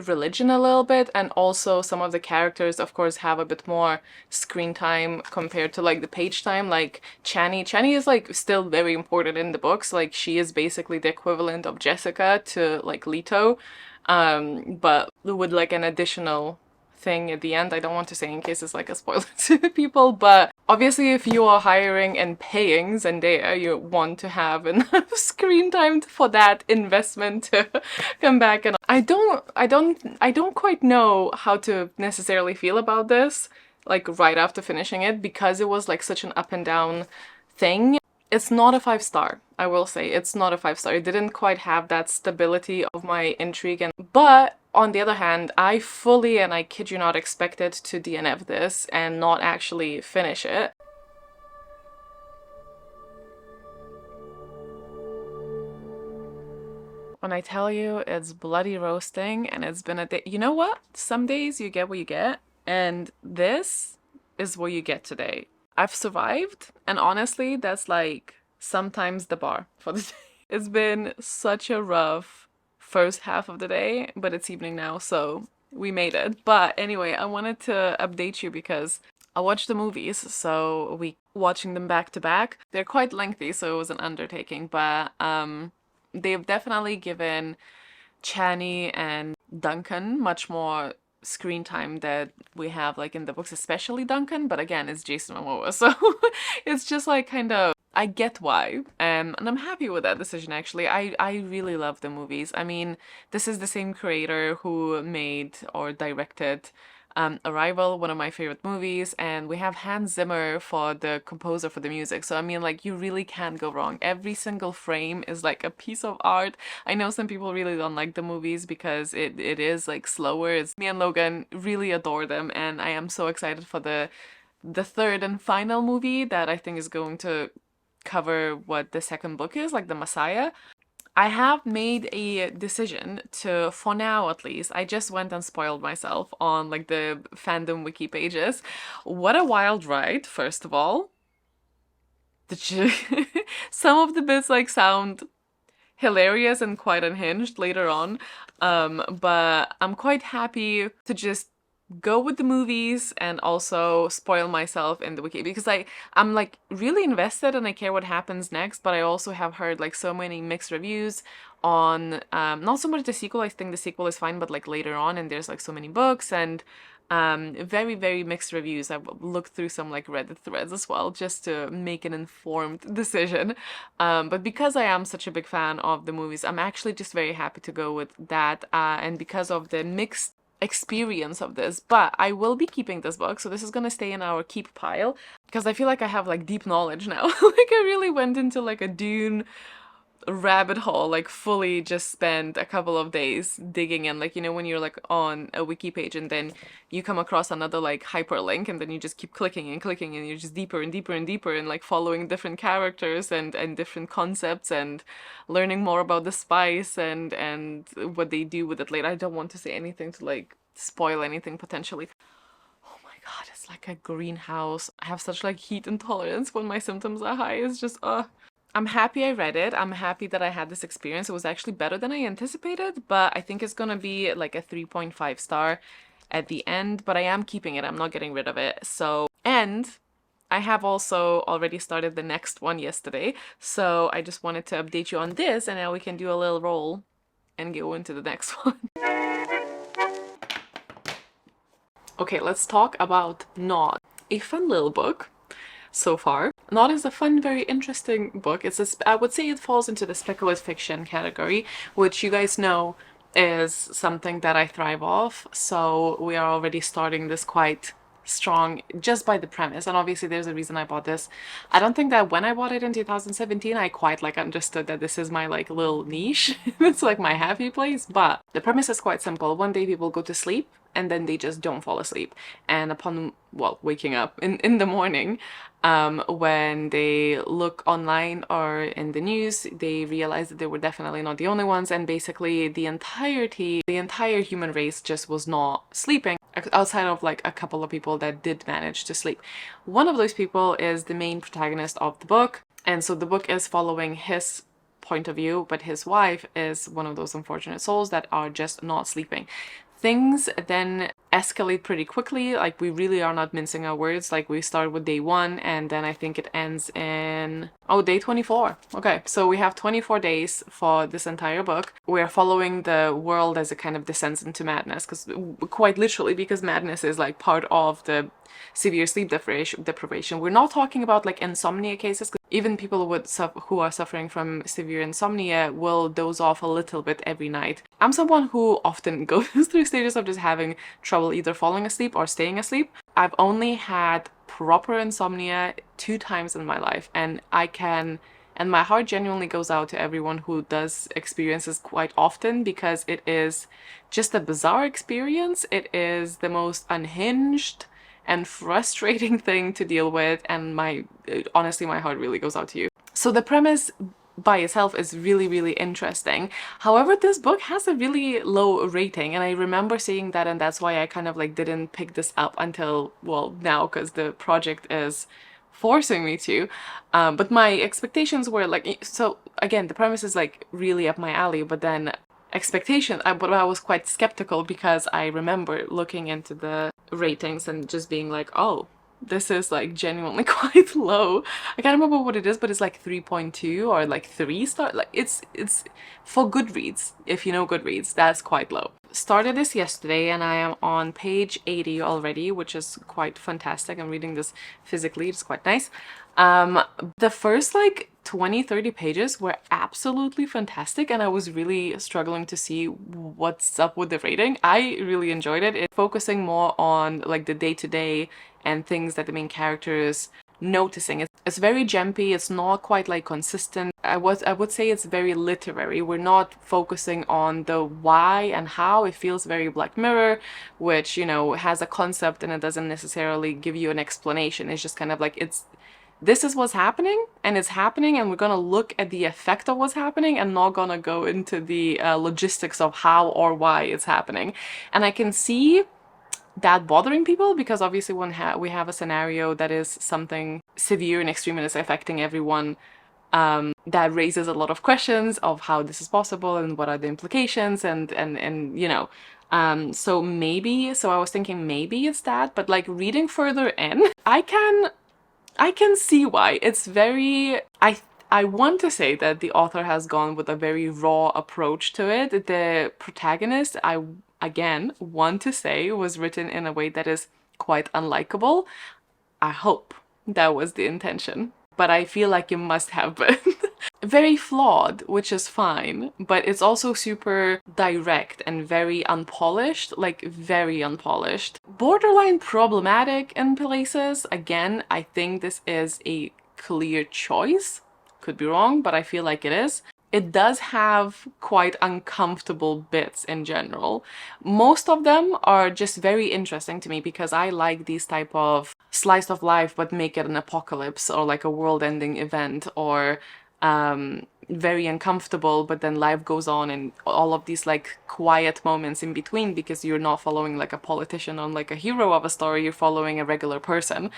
S1: religion a little bit, and also some of the characters of course have a bit more screen time compared to like the page time. Like Chani is like still very important in the books, like she is basically the equivalent of Jessica to like Leto, but with like an additional thing at the end. I don't want to say in case it's like a spoiler to people, but Obviously, if you are hiring and paying Zendaya, you want to have enough screen time for that investment to come back. And I don't quite know how to necessarily feel about this, like right after finishing it, because it was like such an up and down thing. It's not a 5-star, I will say. It's not a 5-star. It didn't quite have that stability of my intrigue, but on the other hand, I fully, and I kid you not, expected to DNF this and not actually finish it. When I tell you it's bloody roasting and it's been a day, you know what? Some days you get what you get, and this is what you get today. I've survived, and honestly, that's like sometimes the bar for the day. It's been such a rough first half of the day, but it's evening now, so we made it. But anyway, I wanted to update you because I watched the movies, so we watching them back to back. They're quite lengthy, so it was an undertaking, but they've definitely given Chani and Duncan much more screen time that we have like in the books, especially Duncan, but again, it's Jason Momoa, so it's just like kind of, I get why, and I'm happy with that decision actually. I really love the movies. I mean, this is the same creator who made or directed Arrival, one of my favorite movies, and we have Hans Zimmer for the composer for the music. So I mean, like, you really can't go wrong. Every single frame is like a piece of art. I know some people really don't like the movies because it is like slower. It's me and Logan really adore them, and I am so excited for the third and final movie that I think is going to cover what the second book is, like the Messiah. I have made a decision to, for now at least, I just went and spoiled myself on like the fandom wiki pages. What a wild ride, first of all. Some of the bits like sound hilarious and quite unhinged later on, but I'm quite happy to just go with the movies and also spoil myself in the wiki because I'm like really invested and I care what happens next, but I also have heard like so many mixed reviews on not so much the sequel. I think the sequel is fine, but like later on, and there's like so many books and very, very mixed reviews. I've looked through some like Reddit threads as well just to make an informed decision, but because I am such a big fan of the movies, I'm actually just very happy to go with that, and because of the mixed experience of this. But I will be keeping this book, so this is gonna stay in our keep pile because I feel like I have like deep knowledge now. Like I really went into like a Dune rabbit hole, like fully just spent a couple of days digging in, like, you know, when you're like on a wiki page and then you come across another like hyperlink and then you just keep clicking and clicking and you're just deeper and deeper and deeper and like following different characters and different concepts and learning more about the spice and what they do with it later. I don't want to say anything to like spoil anything potentially. Oh my god, it's like a greenhouse. I have such like heat intolerance when my symptoms are high. It's just I'm happy I read it. I'm happy that I had this experience. It was actually better than I anticipated, but I think it's gonna be like a 3.5 star at the end, but I am keeping it. I'm not getting rid of it. So, and I have also already started the next one yesterday, so I just wanted to update you on this, and now we can do a little roll and go into the next one. Okay, let's talk about Nod. A fun little book so far. Nod is a fun, very interesting book. I would say it falls into the speculative fiction category, which you guys know is something that I thrive off. So we are already starting this quite strong just by the premise, and obviously there's a reason I bought this. I don't think that when I bought it in 2017 I quite like understood that this is my like little niche. It's like my happy place, but the premise is quite simple. One day people go to sleep and then they just don't fall asleep, and upon, well, waking up in the morning, when they look online or in the news, they realize that they were definitely not the only ones, and basically the entire human race just was not sleeping, outside of like a couple of people that did manage to sleep. One of those people is the main protagonist of the book, and so the book is following his point of view, but his wife is one of those unfortunate souls that are just not sleeping.
S3: things then escalate pretty quickly. Like, we really are not mincing our words. Like, we start with day 1 and then I think it ends in, oh, day 24. Okay, so we have 24 days for this entire book. We're following the world as it kind of descends into madness, because quite literally, because madness is like part of the severe sleep deprivation. We're not talking about like insomnia cases. Even people who are suffering from severe insomnia will doze off a little bit every night. I'm someone who often goes through stages of just having trouble either falling asleep or staying asleep. I've only had proper insomnia 2 times in my life, and and my heart genuinely goes out to everyone who does experience this quite often, because it is just a bizarre experience. It is the most unhinged and frustrating thing to deal with, and honestly, my heart really goes out to you. So the premise by itself is really, really interesting. However, this book has a really low rating, and I remember seeing that, and that's why I kind of like didn't pick this up until, well, now, because the project is forcing me to. But my expectations were like, so again, the premise is like really up my alley, but then but I was quite skeptical, because I remember looking into the ratings and just being like, oh, this is like genuinely quite low. I can't remember what it is, but it's like 3.2 or like 3 star. Like, it's for Goodreads. If you know Goodreads, that's quite low. Started this yesterday and I am on page 80 already, which is quite fantastic. I'm reading this physically, it's quite nice. The first like 20-30 pages were absolutely fantastic, and I was really struggling to see what's up with the rating. I really enjoyed it. It's focusing more on like the day-to-day and things that the main character is noticing. It's very jumpy, it's not quite like consistent. I would say it's very literary. We're not focusing on the why and how. It feels very Black Mirror, which, you know, has a concept and it doesn't necessarily give you an explanation. It's just kind of like, this is what's happening, and it's happening, and we're gonna look at the effect of what's happening and not gonna go into the logistics of how or why it's happening. And I can see that bothering people, because obviously when we have a scenario that is something severe and extreme and is affecting everyone, that raises a lot of questions of how this is possible and what are the implications, and you know, so I was thinking maybe it's that, but like reading further in, I can see why. It's very, I want to say that the author has gone with a very raw approach to it. The protagonist, I again want to say, was written in a way that is quite unlikable. I hope that was the intention, but I feel like it must have been. Very flawed, which is fine, but it's also super direct and very unpolished, like very unpolished. Borderline problematic in places. Again, I think this is a clear choice. Could be wrong, but I feel like it is. It does have quite uncomfortable bits in general. Most of them are just very interesting to me, because I like these type of slice of life but make it an apocalypse or like a world-ending event, or very uncomfortable, but then life goes on, and all of these like quiet moments in between, because you're not following like a politician on like a hero of a story, you're following a regular person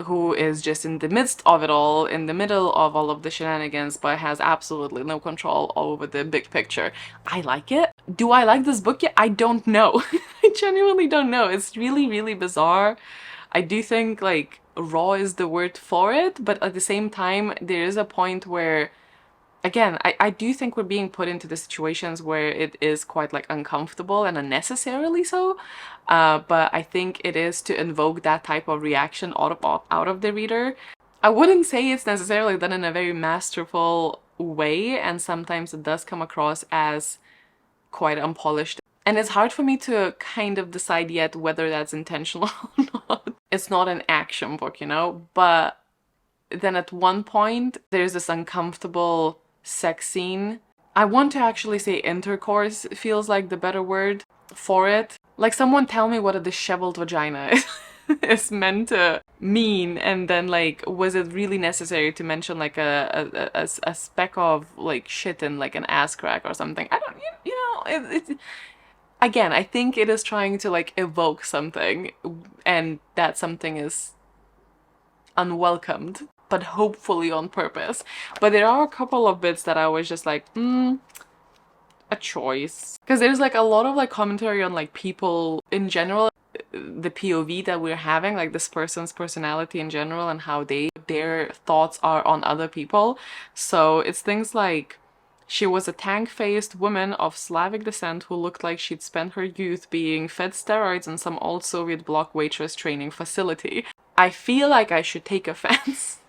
S3: who is just in the midst of it all, in the middle of all of the shenanigans, but has absolutely no control over the big picture. I like it. Do I like this book yet? I don't know. I genuinely don't know. It's really, really bizarre. I do think like raw is the word for it, but at the same time, there is a point where, again, I do think we're being put into the situations where it is quite like uncomfortable and unnecessarily so, but I think it is to invoke that type of reaction out of the reader. I wouldn't say it's necessarily done in a very masterful way, and sometimes it does come across as quite unpolished. And it's hard for me to kind of decide yet whether that's intentional or not. It's not an action book, you know, but then at one point there's this uncomfortable sex scene. I want to actually say intercourse feels like the better word for it. Like, someone tell me what a disheveled vagina is meant to mean, and then like, was it really necessary to mention like a speck of like shit in like an ass crack or something? I don't, you know, again, I think it is trying to like evoke something, and that something is unwelcomed, but hopefully on purpose. But there are a couple of bits that I was just like, a choice. Because there's like a lot of like commentary on like people in general, the POV that we're having, like this person's personality in general and how their thoughts are on other people. So it's things like, she was a tank-faced woman of Slavic descent who looked like she'd spent her youth being fed steroids in some old Soviet bloc waitress training facility. I feel like I should take offense,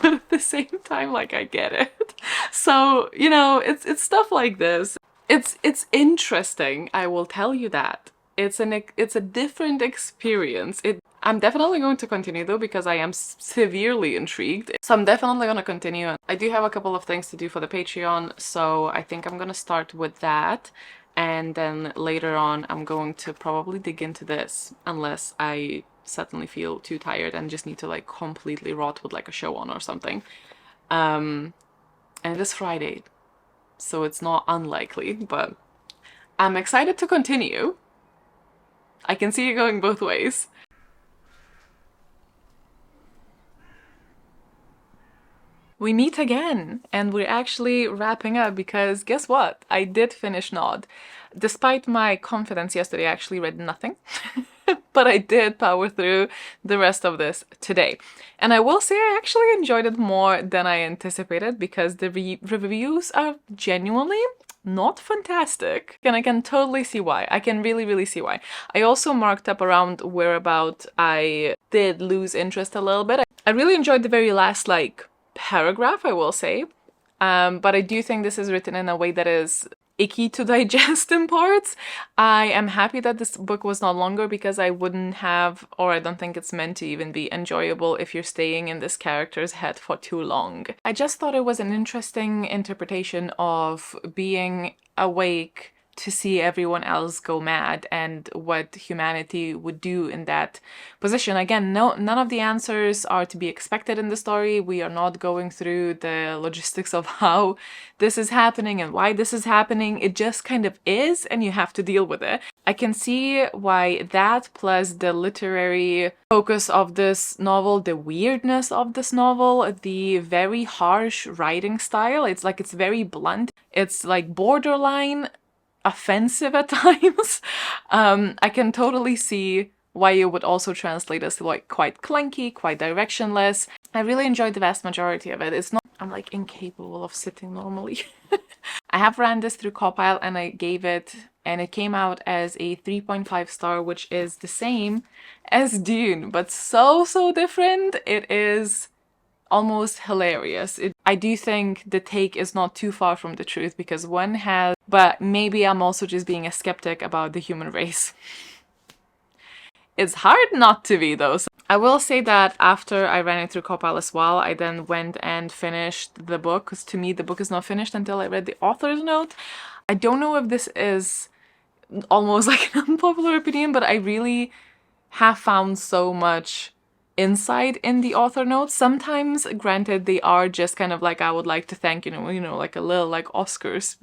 S3: but at the same time, like, I get it. So, you know, it's stuff like this. It's interesting, I will tell you that. It's a different experience. I'm definitely going to continue though, because I am severely intrigued. So I'm definitely gonna continue. I do have a couple of things to do for the Patreon, so I think I'm gonna start with that. And then later on, I'm going to probably dig into this, unless I suddenly feel too tired and just need to like completely rot with like a show on or something. And it is Friday, so it's not unlikely, but I'm excited to continue. I can see it going both ways. We meet again, and we're actually wrapping up because guess what? I did finish Nod. Despite my confidence yesterday, I actually read nothing, but I did power through the rest of this today. And I will say I actually enjoyed it more than I anticipated because the reviews are genuinely not fantastic. And I can totally see why. I can really see why. I also marked up around whereabout I did lose interest a little bit. I really enjoyed the very last, like, paragraph, I will say. But I do think this is written in a way that is icky to digest in parts. I am happy that this book was not longer because I wouldn't have, or I don't think it's meant to even be enjoyable if you're staying in this character's head for too long. I just thought it was an interesting interpretation of being awake to see everyone else go mad and what humanity would do in that position. Again, none of the answers are to be expected in the story. We are not going through the logistics of how this is happening and why this is happening. It just kind of is, and you have to deal with it. I can see why that, plus the literary focus of this novel, the weirdness of this novel, the very harsh writing style. It's like, it's very blunt. It's like borderline offensive at times. I can totally see why you would also translate as like quite clunky, quite directionless. I really enjoyed the vast majority of it. It's not, I'm like incapable of sitting normally. I have ran this through Copile and I gave it, and it came out as a 3.5 star, which is the same as Dune, but so different. It is almost hilarious. I do think the take is not too far from the truth because one has, but maybe I'm also just being a skeptic about the human race. It's hard not to be though. So I will say that after I ran it through Copile as well, I then went and finished the book, because to me the book is not finished until I read the author's note. I don't know if this is almost like an unpopular opinion, but I really have found so much insight in the author notes. Sometimes, granted, they are just kind of like, I would like to thank, you know, like a little like Oscars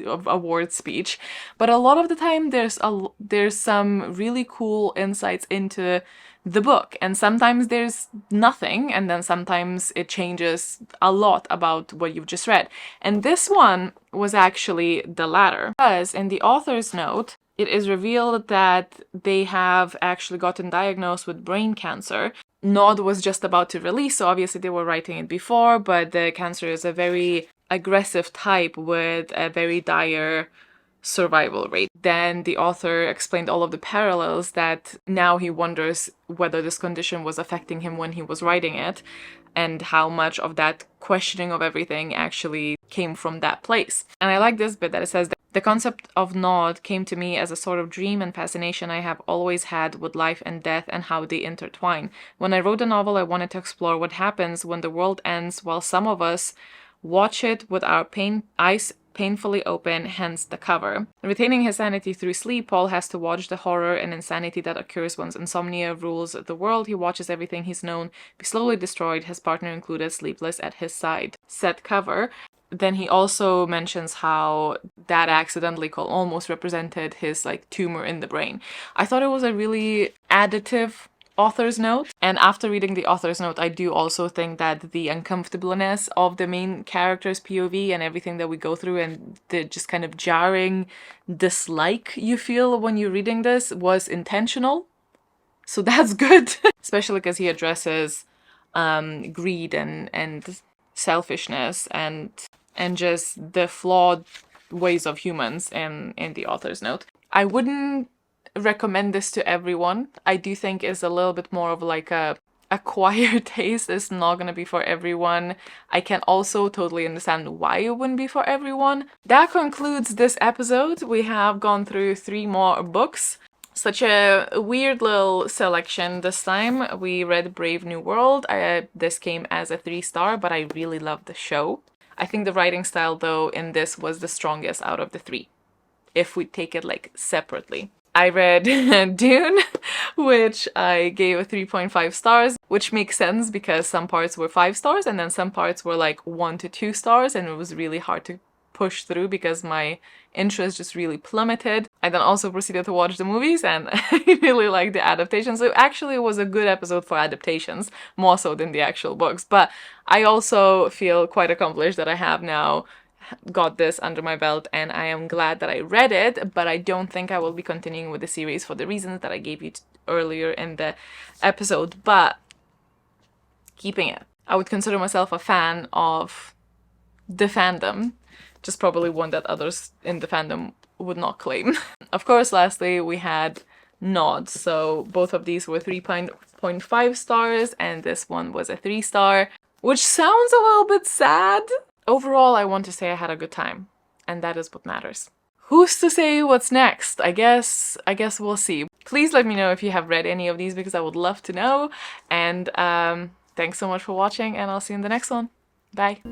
S3: award speech, but a lot of the time there's some really cool insights into the book, and sometimes there's nothing, and then sometimes it changes a lot about what you've just read. And this one was actually the latter, because in the author's note it is revealed that they have actually gotten diagnosed with brain cancer. Nod was just about to release, so obviously they were writing it before, but the cancer is a very aggressive type with a very dire survival rate. Then the author explained all of the parallels that now he wonders whether this condition was affecting him when he was writing it, and how much of that questioning of everything actually came from that place. And I like this bit that it says that the concept of Nod came to me as a sort of dream and fascination I have always had with life and death and how they intertwine. When I wrote the novel, I wanted to explore what happens when the world ends while some of us watch it with our eyes painfully open, hence the cover. Retaining his sanity through sleep, Paul has to watch the horror and insanity that occurs once insomnia rules the world. He watches everything he's known be slowly destroyed, his partner included, sleepless at his side. Said cover. Then he also mentions how that accidentally almost represented his like tumor in the brain. I thought it was a really additive
S1: author's note. And after reading the author's note, I do also think that the uncomfortableness of the main character's POV and everything that we go through and the just kind of jarring dislike you feel when you're reading this was intentional. So that's good. Especially because he addresses greed and selfishness and just the flawed ways of humans in the author's note. I wouldn't recommend this to everyone. I do think it's a little bit more of like a acquired taste. It's not gonna be for everyone. I can also totally understand why it wouldn't be for everyone. That concludes this episode. We have gone through 3 more books. Such a weird little selection this time. We read Brave New World. This came as a 3-star, but I really loved the show. I think the writing style though in this was the strongest out of the 3, if we take it like separately. I read Dune, which I gave a 3.5 stars, which makes sense because some parts were 5 stars and then some parts were like 1 to 2 stars, and it was really hard to push through because my interest just really plummeted. I then also proceeded to watch the movies and I really liked the adaptations. So actually it was a good episode for adaptations, more so than the actual books. But I also feel quite accomplished that I have now got this under my belt, and I am glad that I read it, but I don't think I will be continuing with the series for the reasons that I gave you earlier in the episode, but keeping it. I would consider myself a fan of the fandom, just probably one that others in the fandom would not claim. Of course, lastly, we had nods. So both of these were 3.5 stars, and this one was a 3-star, which sounds a little bit sad. Overall, I want to say I had a good time, and that is what matters. Who's to say what's next? I guess we'll see. Please let me know if you have read any of these because I would love to know. And thanks so much for watching, and I'll see you in the next one. Bye.